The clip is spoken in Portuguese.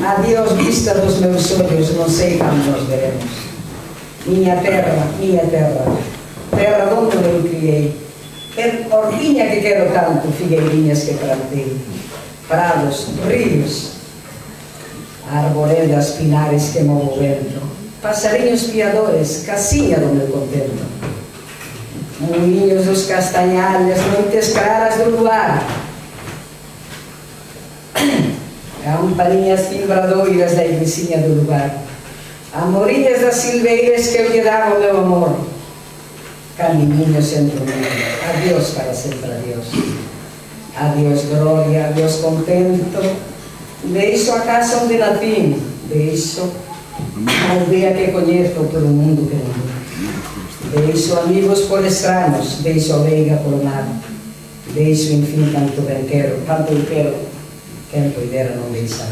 Adiós, vista dos meus olhos, não sei quando nos veremos. Minha terra, terra onde eu criei, hortinha que quero tanto, figueirinhas que plantei, prados, rios, arvoredas, pinares que movo o vento, passarinhos piadores, casinha do meu contento, moinhos dos castanhalhas, noites claras do luar, campainhas timbradoiras da igrecinha do lugar, amorinhas das silveiras que eu lhe dava o meu amor, caminhinhos entre o mundo, adeus para sempre, adeus, adeus glória, adeus contento, deixo a casa onde nasci, deixo a aldeia que conheço pelo mundo que não, deixo amigos por estranhos, deixo a veiga por mar, deixo enfim tanto eu quero, quem pudera não deixar.